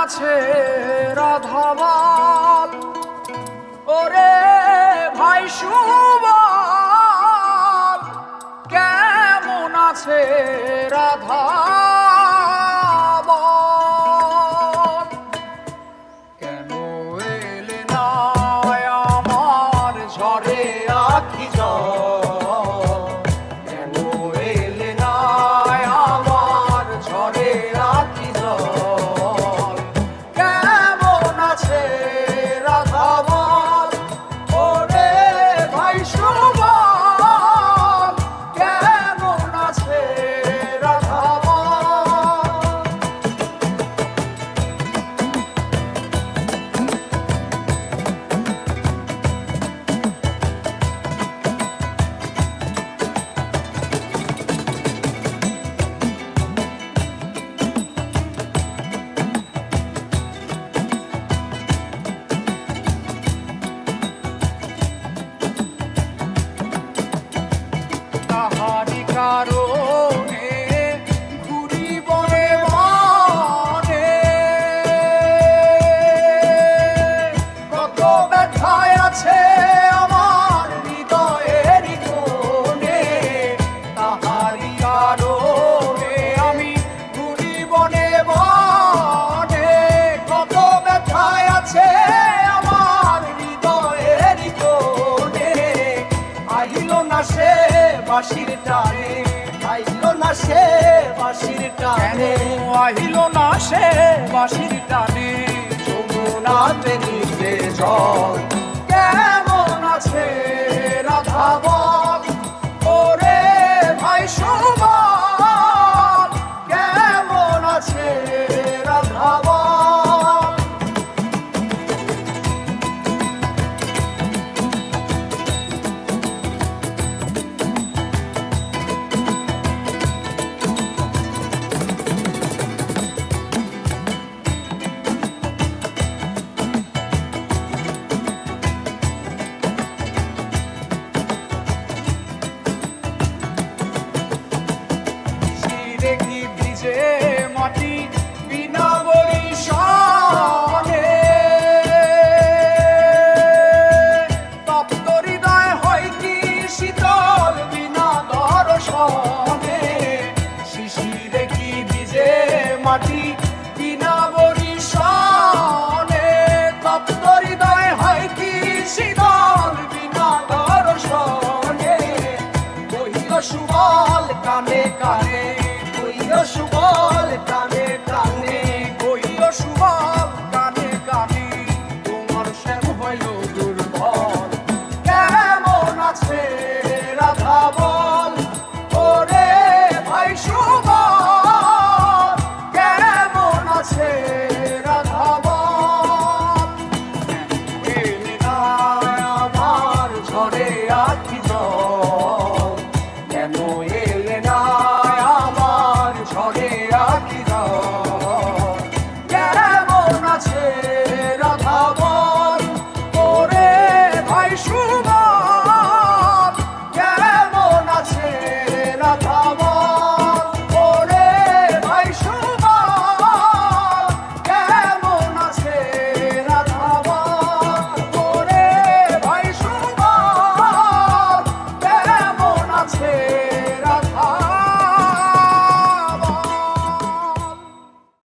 আছে রাধা বল, ওরে ভাই সুবল, কেমন আছে রাধা বল? কেন এলে না আমার ঝরে আখি জল, কেন এলে না আমার ঝরে আখি জল, কেমন আছে রাধা বল, ওরে ভাই সুবল, কেমন আছে রাধা বল? তাহারি কারণে ঘুরি বনে বনে, কত ব্যথায় আছে আমার হৃদয়ের কোণে। তাহারি কারণে আমি ঘুরি বনে বনে, কত ব্যথায় আছে আমার হৃদয়ের কোণে। আহিল না সে বাঁশির টানে, আহিল না সে বাঁশির টানে, আহিল না সে বাঁশির টানে, যমুনাতে নিতে জল, কেমন আছে রাধা বল?